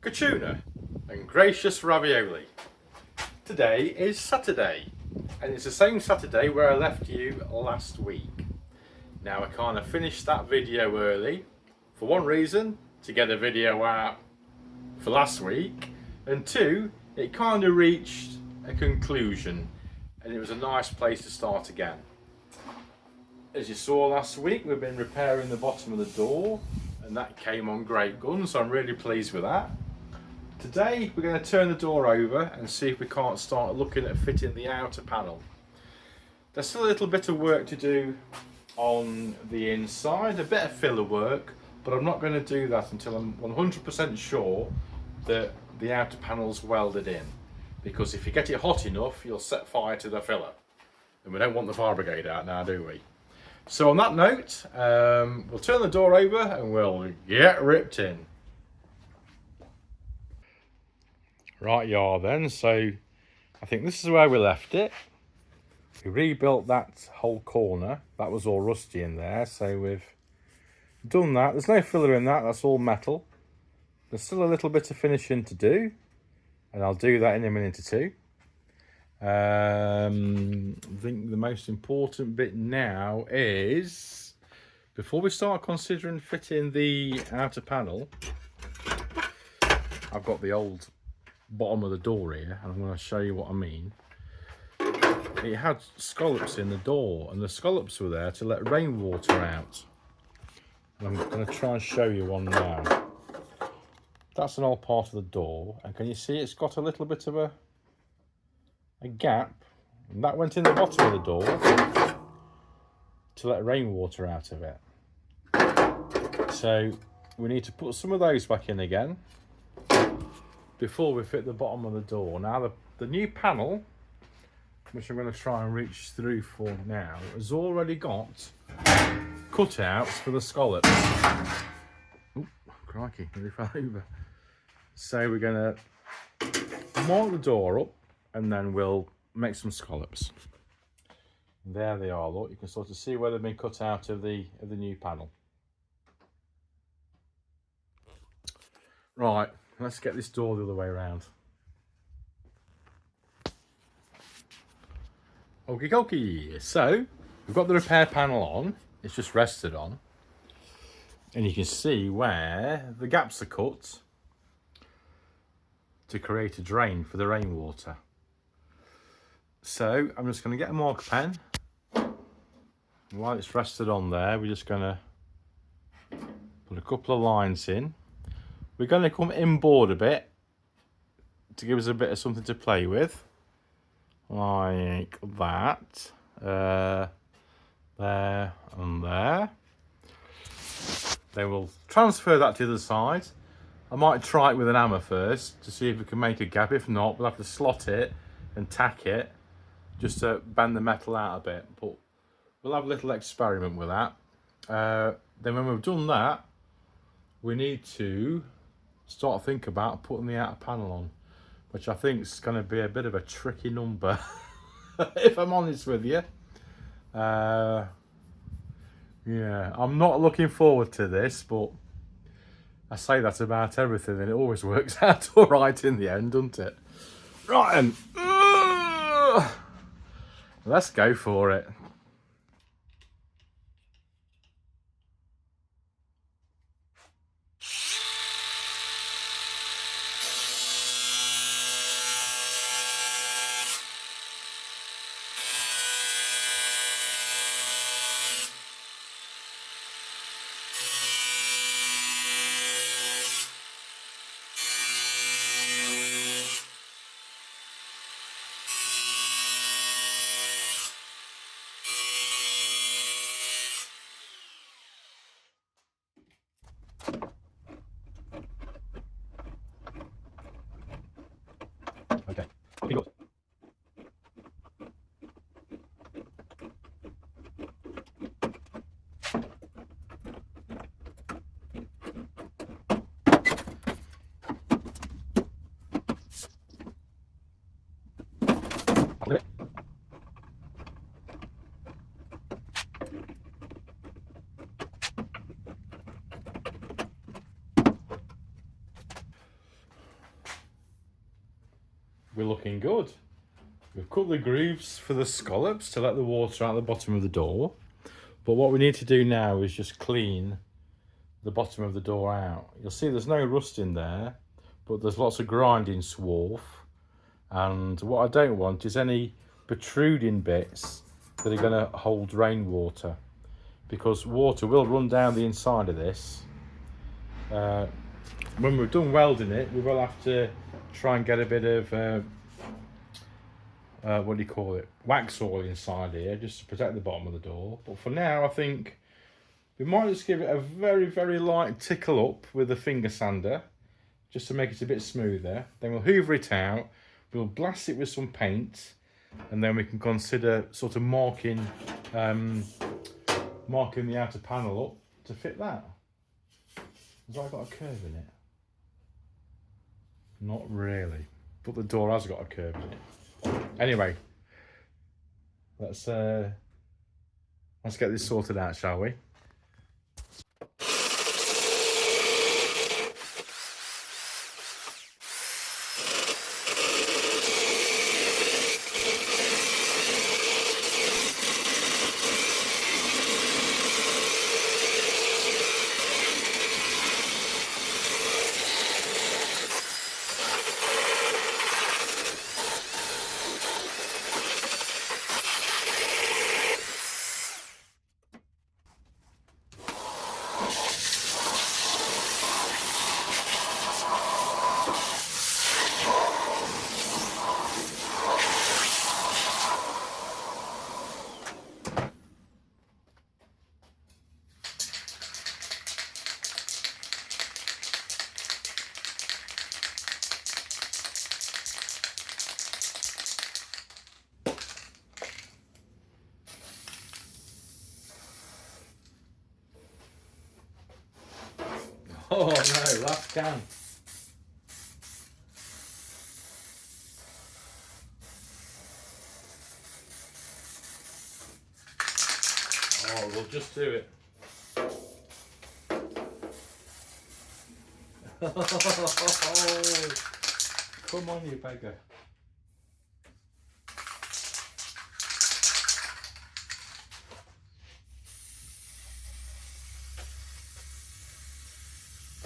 Kachuna and gracious ravioli. Today is Saturday, and it's the same Saturday where I left you last week. Now I kind of finished that video early for one reason, to get a video out for last week, and two, it kind of reached a conclusion and it was a nice place to start again. As you saw last week, we've been repairing the bottom of the door and that came on great guns, so I'm really pleased with that. Today we're going to turn the door over and see if we can't start looking at fitting the outer panel. There's still a little bit of work to do on the inside, a bit of filler work, but I'm not going to do that until I'm 100% sure that the outer panel's welded in, because if you get it hot enough you'll set fire to the filler, and we don't want the fire brigade out now, do we? So on that note, we'll turn the door over and we'll get ripped in. Right you are then, so I think this is where we left it. We rebuilt that whole corner, that was all rusty in there, so we've done that. There's no filler in that, that's all metal. There's still a little bit of finishing to do, and I'll do that in a minute or two. I think the most important bit now is, before we start considering fitting the outer panel, I've got the old bottom of the door here and I'm going to show you what I mean. It had scallops in the door and the scallops were there to let rainwater out, and I'm going to try and show you one now. That's an old part of the door, and can you see it's got a little bit of a gap, and that went in the bottom of the door to let rainwater out of it. So we need to put some of those back in again before we fit the bottom of the door. Now the new panel, which I'm going to try and reach through for now, has already got cutouts for the scallops. Oh, crikey, nearly fell over. So we're going to mark the door up and then we'll make some scallops. And there they are, look, you can sort of see where they've been cut out of the new panel. Right, let's get this door the other way around. Okie dokie, so we've got the repair panel on, it's just rested on, and you can see where the gaps are cut to create a drain for the rainwater. So I'm just going to get a marker pen. While it's rested on there, we're just going to put a couple of lines in. We're going to come inboard a bit to give us a bit of something to play with, like that, there and there. Then we'll transfer that to the side. I might try it with an hammer first to see if we can make a gap. If not, we'll have to slot it and tack it just to bend the metal out a bit, but we'll have a little experiment with that. Then when we've done that, we need to start thinking about putting the outer panel on, which I think is going to be a bit of a tricky number, if I'm honest with you. Yeah, I'm not looking forward to this, but I say that about everything and it always works out all right in the end, doesn't it? Right then, let's go for it. we're looking good. We've cut the grooves for the scallops to let the water out the bottom of the door. But what we need to do now is just clean the bottom of the door out. You'll see there's no rust in there, but there's lots of grinding swarf. And what I don't want is any protruding bits that are going to hold rainwater, because water will run down the inside of this. When we've done welding it, we will have to try and get a bit of what do you call it, wax oil inside here, just to protect the bottom of the door. But for now, I think we might just give it a very, very light tickle up with a finger sander, just to make it a bit smoother. Then we'll hoover it out, we'll blast it with some paint, and then we can consider sort of marking the outer panel up to fit that. Has that got a curve in it? Not really, but the door has got a curve in it. Anyway, let's get this sorted out, shall we? Oh no, last can. Oh, we'll just do it. Come on, you beggar.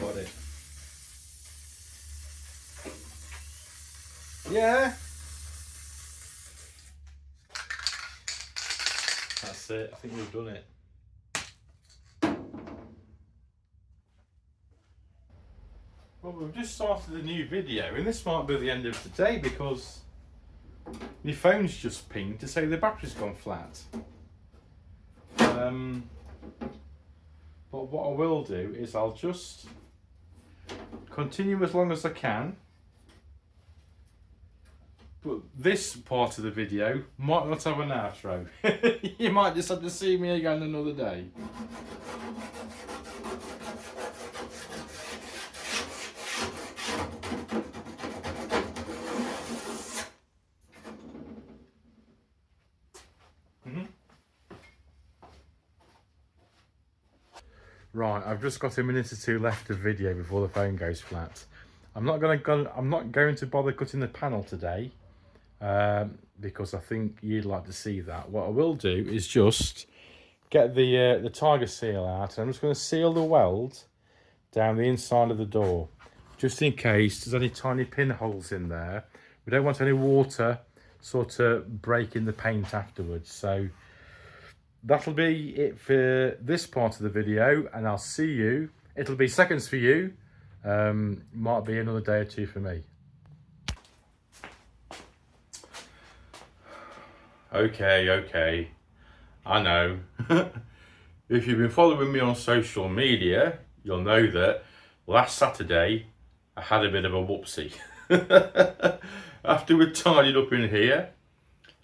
Got it. Yeah. That's it. I think we've done it. Well, we've just started a new video, and this might be the end of today because my phone's just pinged to say the battery's gone flat. But what I will do is I'll just continue as long as I can. But this part of the video might not have an outro. You might just have to see me again another day. Right, I've just got a minute or two left of video before the phone goes flat. I'm not going to bother cutting the panel today because I think you'd like to see that. What I will do is just get the tiger seal out, and I'm just going to seal the weld down the inside of the door, just in case there's any tiny pinholes in there. We don't want any water sort of breaking the paint afterwards. So that'll be it for this part of the video, and I'll see you. It'll be seconds for you. Might be another day or two for me. Okay. I know. If you've been following me on social media, you'll know that last Saturday I had a bit of a whoopsie. After we'd tidied up in here,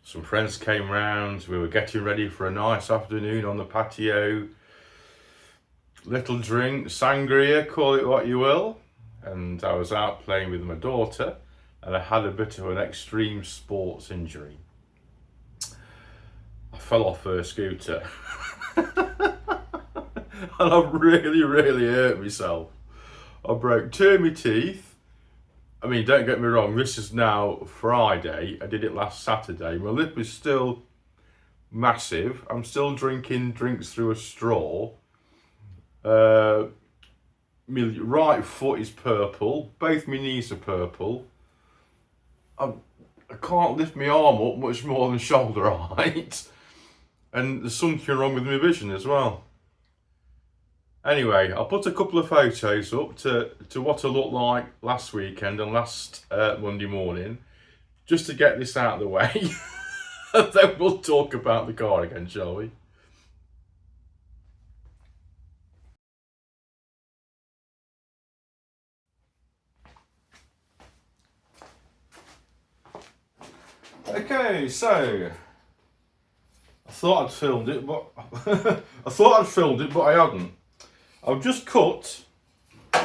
some friends came round, we were getting ready for a nice afternoon on the patio. Little drink, sangria, call it what you will. And I was out playing with my daughter, and I had a bit of an extreme sports injury. I fell off her scooter. And I really hurt myself. I broke two of my teeth, I mean, don't get me wrong, this is now Friday. I did it last Saturday. My lip is still massive. I'm still drinking drinks through a straw. My right foot is purple. Both my knees are purple. I can't lift my arm up much more than shoulder height. And there's something wrong with my vision as well. Anyway, I'll put a couple of photos up to what I looked like last weekend and last Monday morning, just to get this out of the way. And then we'll talk about the car again, shall we? Okay, so I thought I'd filmed it, but I hadn't. I've just cut the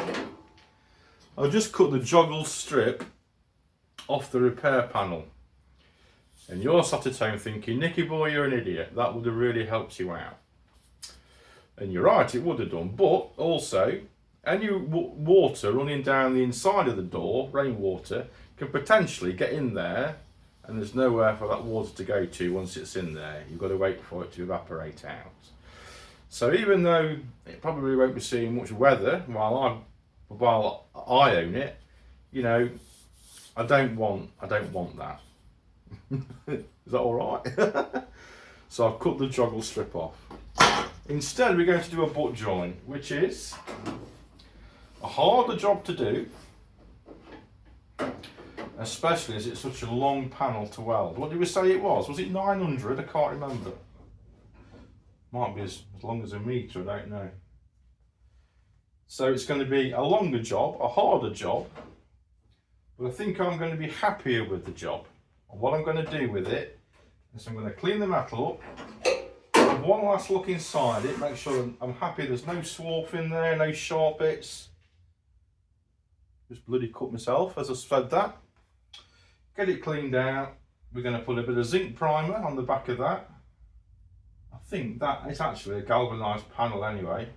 joggle strip off the repair panel. And you're sat at home thinking, Nicky boy, you're an idiot. That would have really helped you out. And you're right, it would have done. But also, any water running down the inside of the door, rainwater, can potentially get in there, and there's nowhere for that water to go to once it's in there. You've got to wait for it to evaporate out. So even though it probably won't be seeing much weather while I own it, you know, I don't want that. Is that all right? So I've cut the joggle strip off. Instead, we're going to do a butt joint, which is a harder job to do, especially as it's such a long panel to weld. What did we say it was? Was it 900? I can't remember. Might be as long as a metre, I don't know. So it's going to be a longer job, a harder job, but I think I'm going to be happier with the job. And what I'm going to do with it is I'm going to clean the metal up, have one last look inside it, make sure I'm happy there's no swarf in there, no sharp bits. Just bloody cut myself as I said that. Get it cleaned out. We're going to put a bit of zinc primer on the back of that. I think that it's actually a galvanised panel anyway.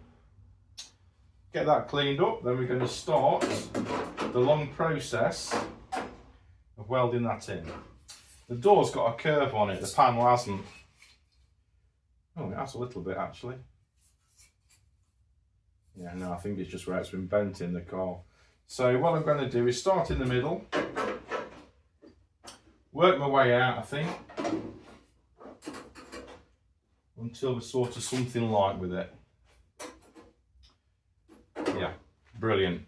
Get that cleaned up, then we're going to start the long process of welding that in. The door's got a curve on it, the panel hasn't. Oh, it has a little bit actually. Yeah, no, I think it's just where it's been bent in the car. So what I'm going to do is start in the middle, work my way out, I think, until we're sort of something like with it. Yeah, brilliant.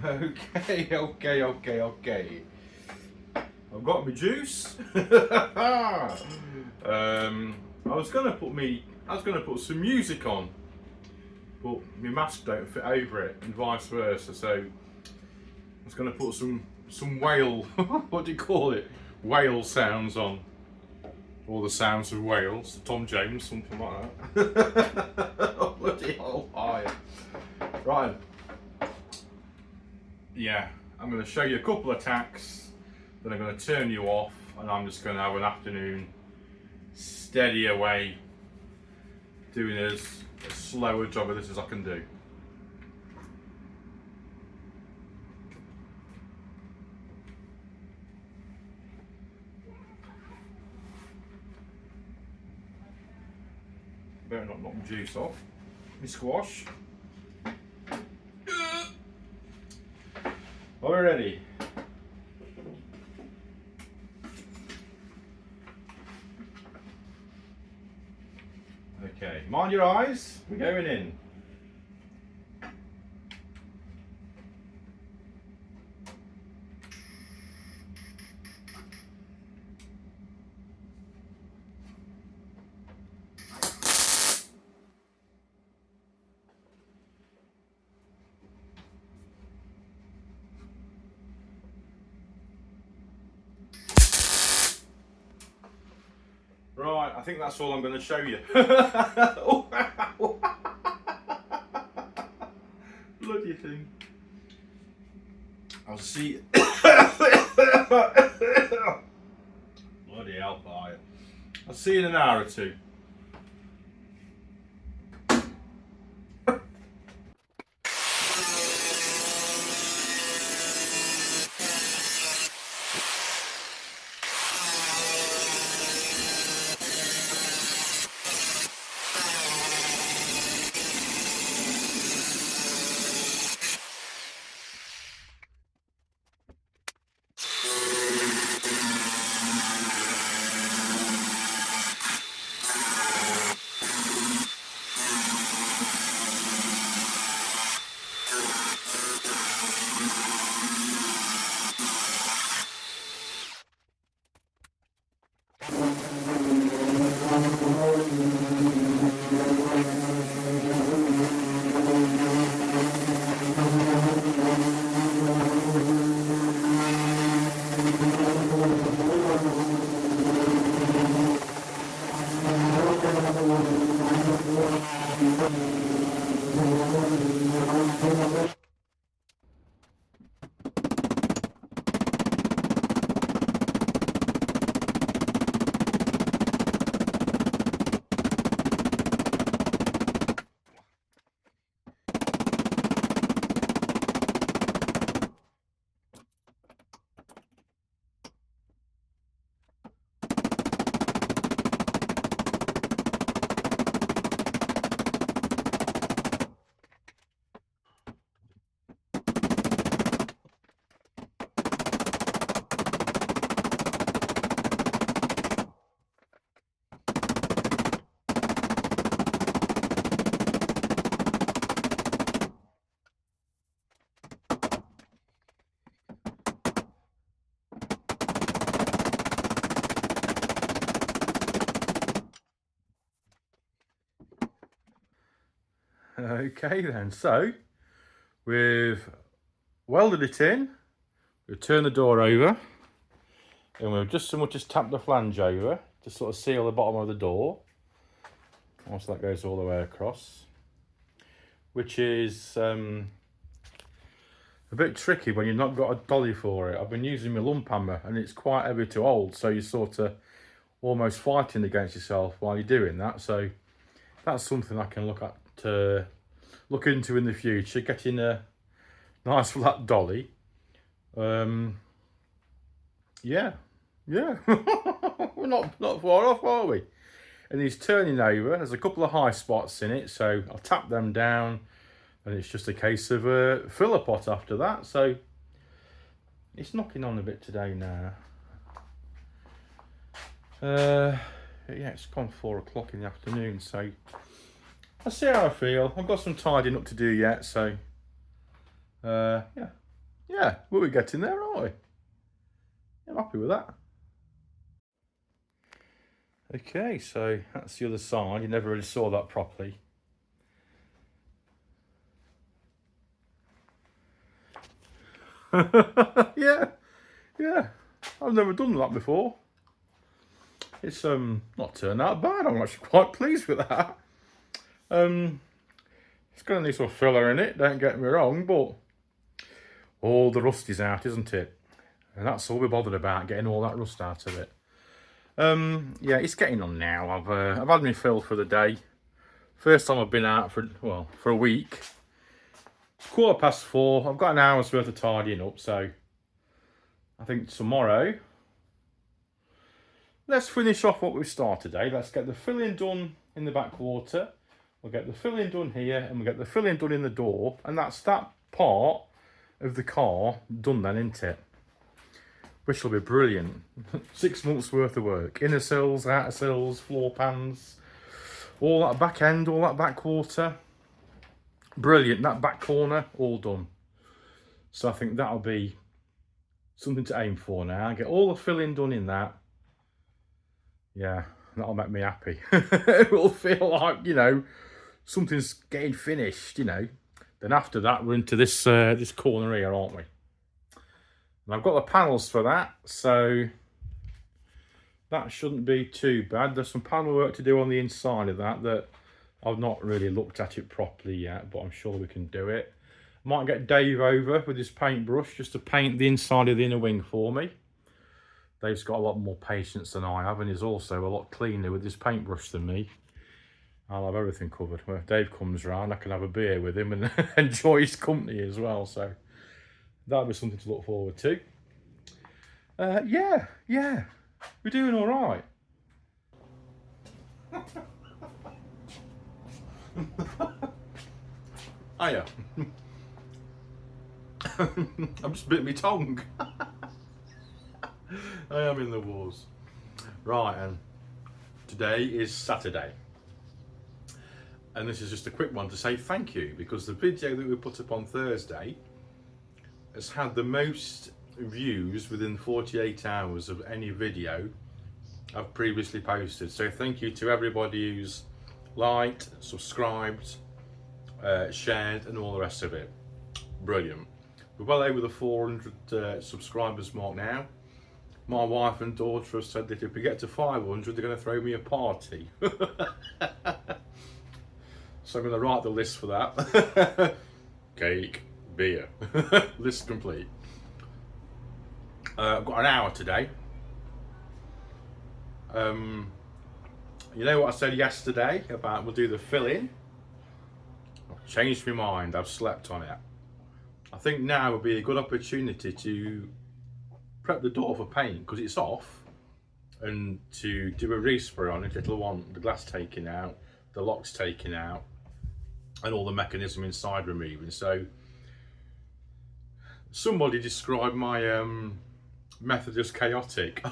Okay. I've got my juice. I was gonna put some music on, but my mask don't fit over it, and vice versa. So I was gonna put some whale, what do you call it? Whale sounds on, or the sounds of Wales, Tom Jones, something like that. Bloody hell, right. Yeah, I'm going to show you a couple of tacks, then I'm going to turn you off, and I'm just going to have an afternoon steady away, doing as slow a job of this as I can do. Better not knock my juice off. My squash. Are we ready? Okay, mind your eyes, we're going in. Right, I think that's all I'm going to show you. Bloody thing. I'll see. Bloody hellfire. I'll see you in an hour or two. Okay then, so we've welded it in, we've turned the door over, and we've just so much as tapped the flange over to sort of seal the bottom of the door, once that goes all the way across, which is a bit tricky when you've not got a dolly for it. I've been using my lump hammer and it's quite heavy to hold, so you're sort of almost fighting against yourself while you're doing that. So that's something I can look into in the future, getting a nice flat dolly. Yeah. We're not far off, are we? And he's turning over. There's a couple of high spots in it, so I'll tap them down, and it's just a case of a filler pot after that. So it's knocking on a bit today now. Yeah, it's gone 4 o'clock in the afternoon, so I'll see how I feel. I've got some tidying up to do yet, so yeah, yeah, we're getting there, aren't we? I'm happy with that. Okay, so that's the other side. You never really saw that properly. Yeah, yeah. I've never done that before. It's not turned out bad. I'm actually quite pleased with that. It's got a nice little filler in it, don't get me wrong, but all the rust is out, isn't it? And that's all we're bothered about, getting all that rust out of it. Yeah, it's getting on now. I've had my fill for the day. First time I've been out for a week. It's 4:15. I've got an hour's worth of tidying up, so I think tomorrow let's finish off what we've started today. Let's get the filling done in the back quarter. We'll get the filling done here, and we'll get the filling done in the door, and that's that part of the car done then, isn't it? Which will be brilliant. 6 months worth of work. Inner sills, outer sills, floor pans, all that back end, all that back quarter. Brilliant. That back corner, all done. So I think that'll be something to aim for now. Get all the filling done in that. Yeah, that'll make me happy. It will feel like, you know, something's getting finished, you know. Then after that, we're into this this corner here, aren't we? And I've got the panels for that, so that shouldn't be too bad. There's some panel work to do on the inside of that I've not really looked at it properly yet, but I'm sure we can do it. Might get Dave over with his paintbrush just to paint the inside of the inner wing for me. Dave's got a lot more patience than I have, and he's also a lot cleaner with his paintbrush than me. I'll have everything covered. When Dave comes round, I can have a beer with him and enjoy his company as well, so that'll be something to look forward to. Yeah, we're doing all right. Hiya. I'm just bit my tongue. I am in the wars. Right, and today is Saturday. And this is just a quick one to say thank you, because the video that we put up on Thursday has had the most views within 48 hours of any video I've previously posted. So thank you to everybody who's liked, subscribed, shared and all the rest of it. Brilliant. We're well over the 400 subscribers mark now. My wife and daughter have said that if we get to 500 they're going to throw me a party. So I'm going to write the list for that. Cake, beer. List complete. I've got an hour today. You know what I said yesterday about we'll do the fill-in? I've changed my mind. I've slept on it. I think now would be a good opportunity to prep the door for paint because it's off, and to do a respray on it. It'll want the glass taken out, the locks taken out, and all the mechanism inside removing. So somebody described my method as chaotic.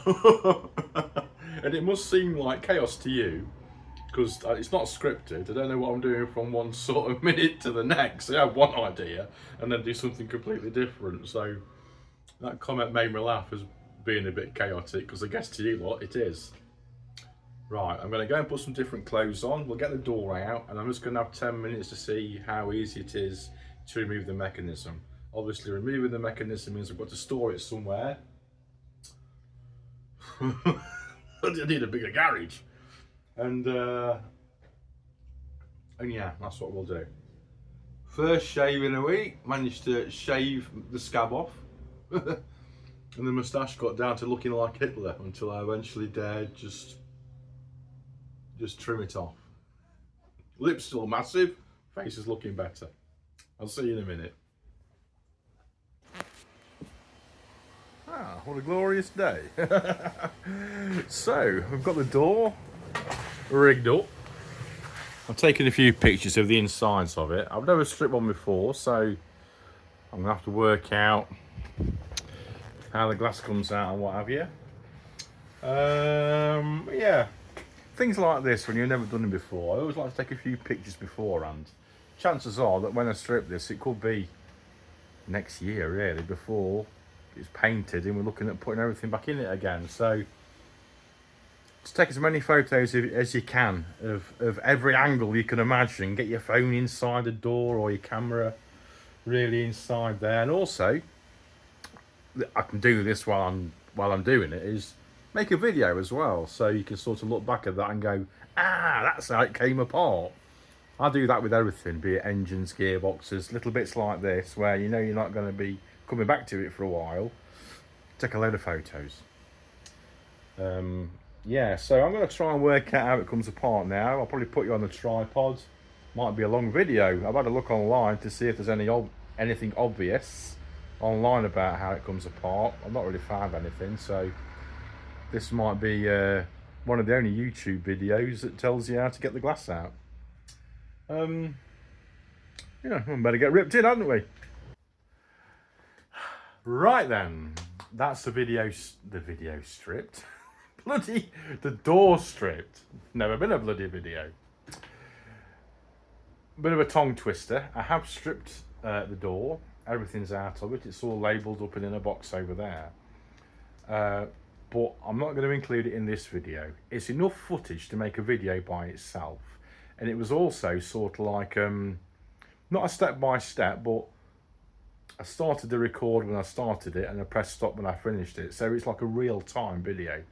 And it must seem like chaos to you because it's not scripted. I don't know what I'm doing from one sort of minute to the next. I have one idea and then do something completely different. So that comment made me laugh as being a bit chaotic, because I guess to you lot it is. Right, I'm going to go and put some different clothes on. We'll get the door out and I'm just going to have 10 minutes to see how easy it is to remove the mechanism. Obviously removing the mechanism means I've got to store it somewhere. I need a bigger garage. And yeah, that's what we'll do. First shave in a week, managed to shave the scab off. And the moustache got down to looking like Hitler until I eventually dared just trim it off. Lips still massive, face is looking better. I'll see you in a minute. Ah, what a glorious day. So, we've got the door rigged up. I've taken a few pictures of the insides of it. I've never stripped one before, so I'm going to have to work out how the glass comes out and what have you. Yeah, things like this when you've never done it before, I always like to take a few pictures beforehand. Chances are that when I strip this, it could be next year really, before it's painted and we're looking at putting everything back in it again. So just take as many photos as you can of every angle you can imagine. Get your phone inside the door or your camera really inside there. And also, I can do this while I'm doing it, is make a video as well, so you can sort of look back at that and go, ah, that's how it came apart. I do that with everything, be it engines, gearboxes, little bits like this, where you know you're not going to be coming back to it for a while. Take a load of photos. Yeah, so I'm going to try and work out how it comes apart now. I'll probably put you on the tripod. Might be a long video. I've had a look online to see if there's anything obvious online about how it comes apart. I've not really found anything, so this might be one of the only YouTube videos that tells you how to get the glass out. Yeah, we better get ripped in, hadn't we? Right then, that's the video stripped. Bloody, the door stripped. Never been a bloody video. Bit of a tongue twister. I have stripped the door. Everything's out of it. It's all labelled up and in a box over there. But I'm not going to include it in this video. It's enough footage to make a video by itself. And it was also sort of like, not a step-by-step, but I started the record when I started it and I pressed stop when I finished it. So it's like a real-time video.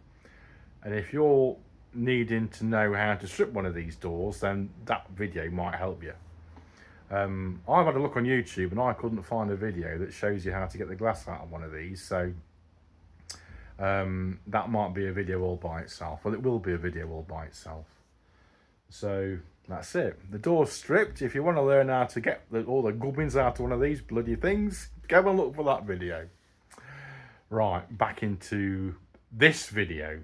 And if you're needing to know how to strip one of these doors, then that video might help you. I've had a look on YouTube and I couldn't find a video that shows you how to get the glass out of one of these, so that might be a video all by itself. Well, it will be a video all by itself. So that's it. The door's stripped. If you want to learn how to get all the gubbins out of one of these bloody things, go and look for that video. Right, back into this video.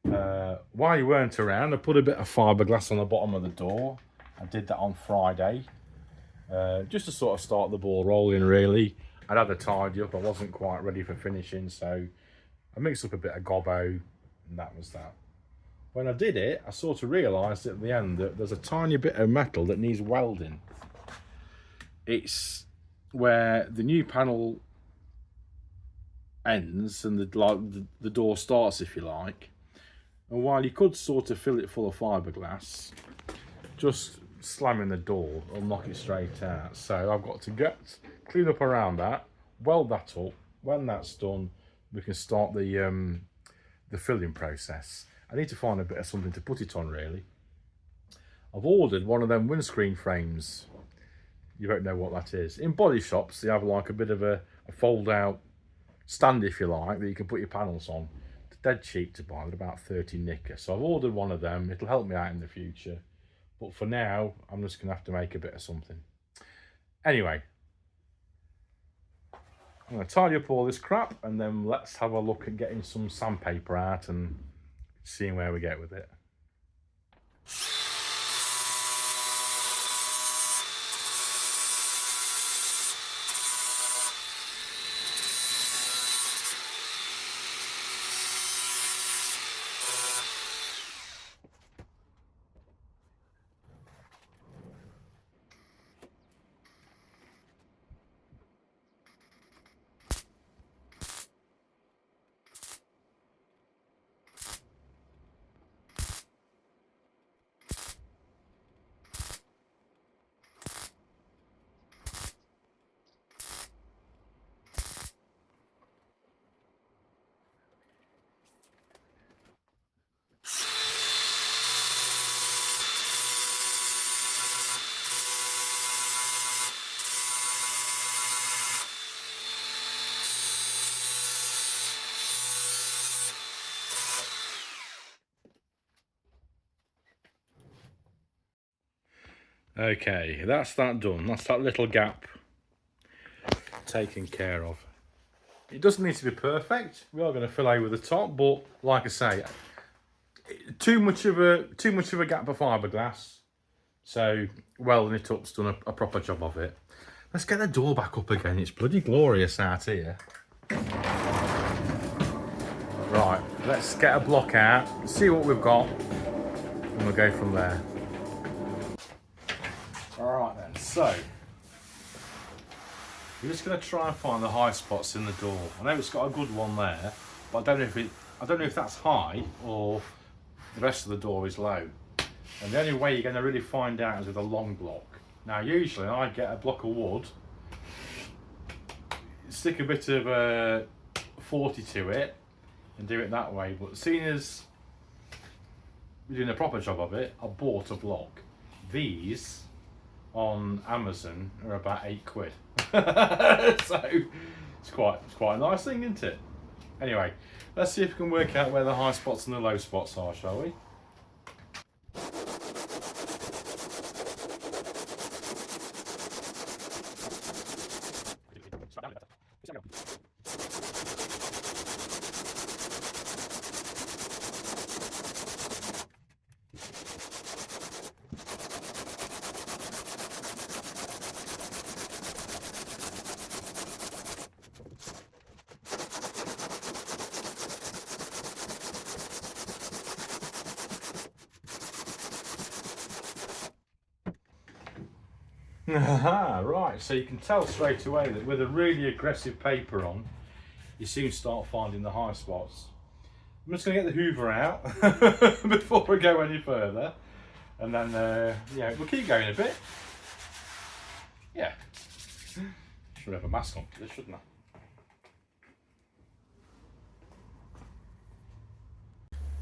While you weren't around, I put a bit of fiberglass on the bottom of the door. I did that on Friday, just to sort of start the ball rolling really. I'd had a tidy up, I wasn't quite ready for finishing, so I mixed up a bit of gobbo, and that was that. When I did it, I sort of realised at the end that there's a tiny bit of metal that needs welding. It's where the new panel ends and the door starts, if you like. And while you could sort of fill it full of fiberglass, just slamming the door will knock it straight out. So I've got to clean up around that, weld that up. When that's done, we can start the filling process. I need to find a bit of something to put it on really. I've ordered one of them windscreen frames. You won't know what that is. In body shops, they have like a bit of a fold out stand, if you like, that you can put your panels on. Dead cheap to buy. They're about 30 nicker. So I've ordered one of them. It'll help me out in the future. But for now, I'm just going to have to make a bit of something. Anyway, I'm going to tidy up all this crap and then let's have a look at getting some sandpaper out and seeing where we get with it. Okay, that's that done. That's that little gap taken care of. It doesn't need to be perfect. We are going to fillet with the top, but like I say, too much of a gap of fiberglass. So welding it up's done a proper job of it. Let's get the door back up again. It's bloody glorious out here. Right, let's get a block out, see what we've got, and we'll go from there. Alright then, so We're just going to try and find the high spots in the door. I know it's got a good one there, but I don't know if that's high or the rest of the door is low. And the only way you're going to really find out is with a long block. Now usually I get a block of wood, stick a bit of 40 to it and do it that way, but seeing as we're doing a proper job of it, I bought a block. These on Amazon are about £8. So it's quite a nice thing, isn't it? Anyway, let's see if we can work out where the high spots and the low spots are, shall we? Right, so you can tell straight away that with a really aggressive paper on, you soon start finding the high spots. I'm just going to get the Hoover out before we go any further, and then yeah, we'll keep going a bit. Yeah, should have a mask on for this, shouldn't I?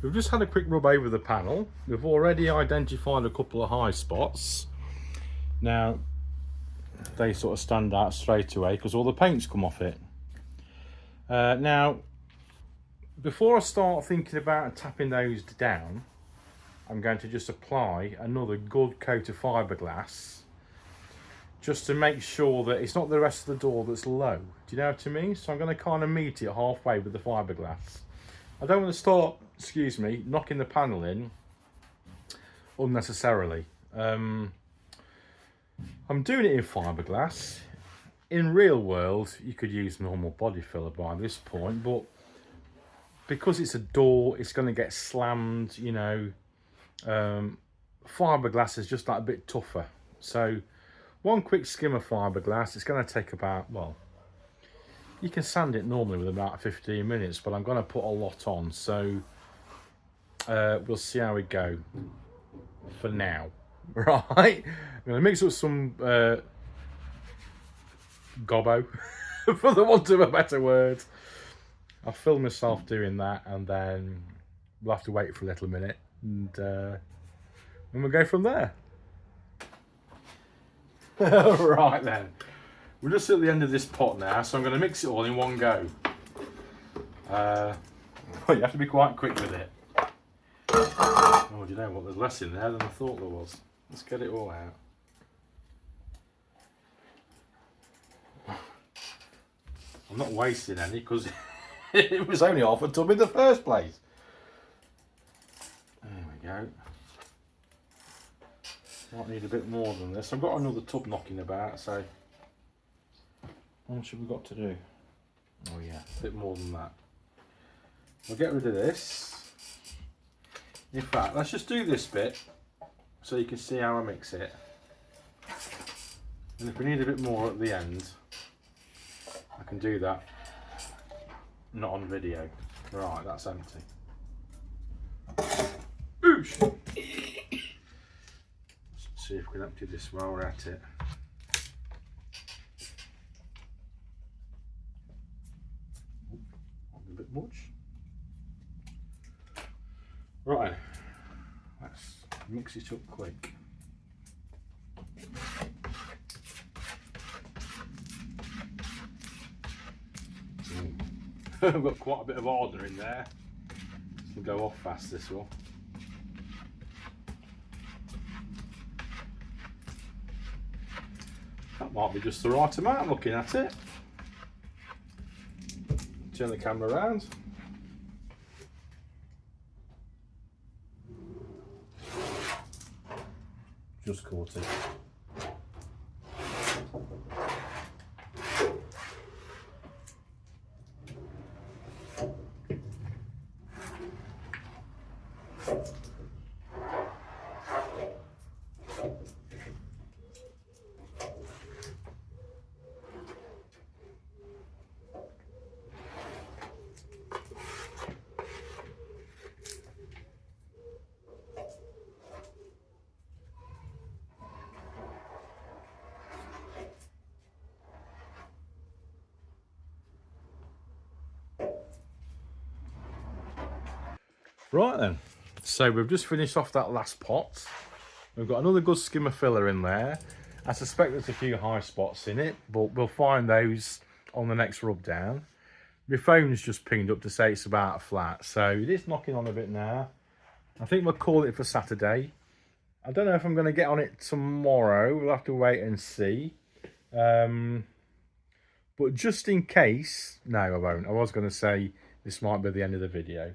We've just had a quick rub over the panel. We've already identified a couple of high spots. Now they sort of stand out straight away because all the paint's come off it. Now before I start thinking about tapping those down, I'm going to just apply another good coat of fiberglass just to make sure that it's not the rest of the door that's low. Do you know what I mean? So I'm going to kind of meet it halfway with the fiberglass. I don't want to start, excuse me, knocking the panel in unnecessarily. I'm doing it in fiberglass. In real world, you could use normal body filler by this point, but because it's a door, it's going to get slammed, you know. Fiberglass is just like a bit tougher. So one quick skim of fiberglass, it's going to take about, well, you can sand it normally with about 15 minutes, but I'm going to put a lot on, so we'll see how we go for now. Right, I'm going to mix up some gobbo, for the want of a better word. I'll film myself doing that, and then we'll have to wait for a little minute, and we'll go from there. Right then, we're just at the end of this pot now, so I'm going to mix it all in one go. You have to be quite quick with it. Oh, do you know what? There's less in there than I thought there was. Let's get it all out. I'm not wasting any because it was only half a tub in the first place. There we go. Might need a bit more than this. I've got another tub knocking about, so how much have we got to do? Oh yeah, a bit more than that. We'll get rid of this. In fact, let's just do this bit so you can see how I mix it. And if we need a bit more at the end, I can do that. Not on video. Right, that's empty. Oosh! Let's see if we can empty this while we're at it. A bit much. Right, let's mix it up quick. I've got quite a bit of order in there. This will go off fast, this will. That might be just the right amount looking at it. Turn the camera around. Just caught it. Right then, so we've just finished off that last pot. We've got another good skimmer filler in there. I suspect there's a few high spots in it, but we'll find those on the next rub down. My phone's just pinged up to say it's about flat, so it is knocking on a bit now. I think we'll call it for Saturday. I don't know if I'm going to get on it tomorrow. We'll have to wait and see. But just in case, no, I won't. I was going to say this might be the end of the video.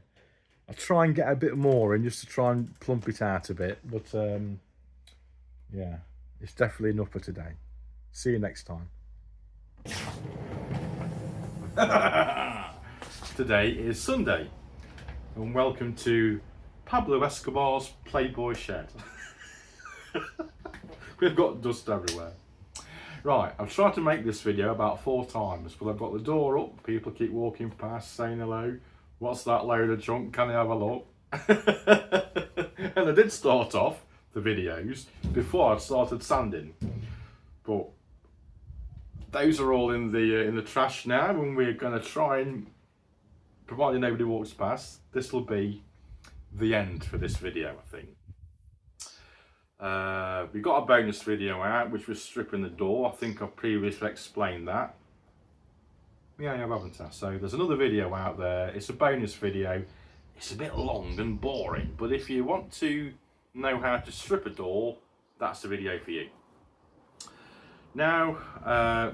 I'll try and get a bit more in just to try and plump it out a bit. But yeah, it's definitely enough for today. See you next time. Today is Sunday, and welcome to Pablo Escobar's Playboy Shed. We've got dust everywhere. Right, I've tried to make this video about 4 times, but I've got the door up, people keep walking past saying hello. What's that load of junk? Can I have a look? And I did start off the videos before I started sanding, but those are all in the trash now, and we're going to try and, provided nobody walks past, this will be the end for this video, I think. We got a bonus video out which was stripping the door. I think I've previously explained that. Yeah, I haven't I? So there's another video out there. It's a bonus video. It's a bit long and boring, but if you want to know how to strip a door, that's the video for you. Now,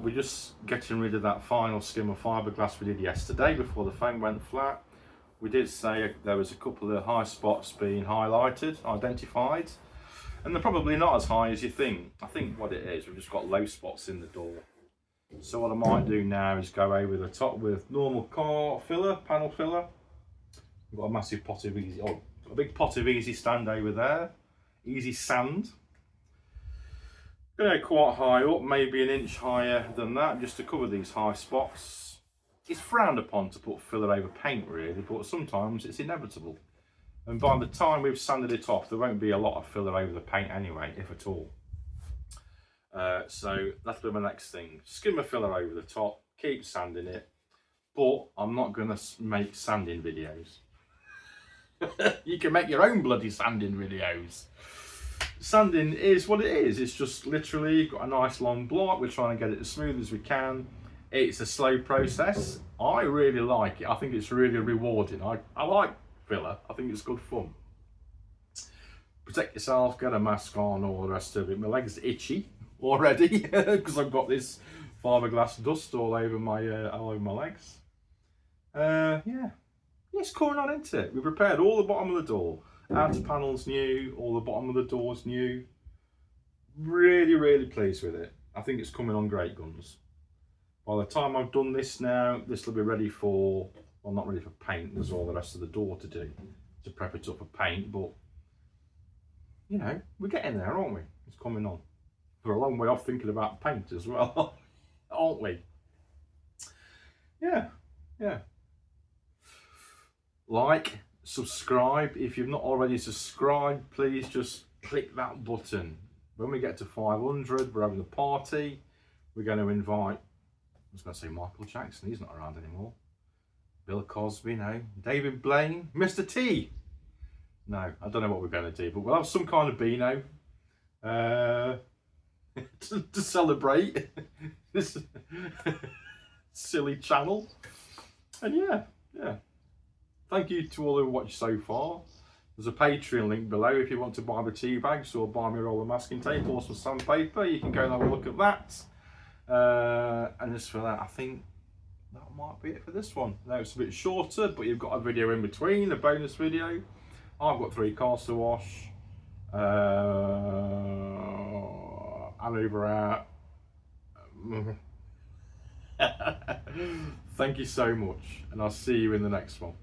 we're just getting rid of that final skim of fiberglass we did yesterday before the phone went flat. We did say there was a couple of high spots being highlighted, identified, and they're probably not as high as you think. I think what it is, we've just got low spots in the door. So what I might do now is go over the top with normal car filler, panel filler. We've got a massive pot of easy, a big pot of easy stand over there, easy sand. Go quite high up, maybe an inch higher than that, just to cover these high spots. It's frowned upon to put filler over paint really, but sometimes it's inevitable. And by the time we've sanded it off, there won't be a lot of filler over the paint anyway, if at all. So that'll be my next thing. Skimmer filler over the top, keep sanding it, but I'm not going to make sanding videos. You can make your own bloody sanding videos. Sanding is what it is. It's just literally got a nice long block. We're trying to get it as smooth as we can. It's a slow process. I really like it. I think it's really rewarding. I like filler. I think it's good fun. Protect yourself, get a mask on, all the rest of it. My legs are itchy already because I've got this fiberglass dust all over my legs. Yeah, it's coming on, isn't it? We've repaired all the bottom of the door. Outer panel's new, all the bottom of the door's new. Really, really pleased with it. I think it's coming on great guns. By the time I've done this now, this will be ready for, well, not ready for paint. There's all the rest of the door to do to prep it up for paint, but you know, we're getting there, aren't we? It's coming on. We're a long way off thinking about paint as well, aren't we? Yeah. Like, subscribe. If you've not already subscribed, please just click that button. When we get to 500, we're having a party. We're going to invite, I was going to say Michael Jackson, he's not around anymore. Bill Cosby, no. David Blaine, Mr. T. No, I don't know what we're going to do, but we'll have some kind of Beano to celebrate this silly channel. And yeah. Thank you to all who watched so far. There's a Patreon link below if you want to buy the tea bags or buy me a roll of masking tape or some sandpaper. You can go and have a look at that. And just for that, I think that might be it for this one. Now it's a bit shorter, but you've got a video in between, a bonus video. I've got 3 cars to wash. I'm over out. Thank you so much, and I'll see you in the next one.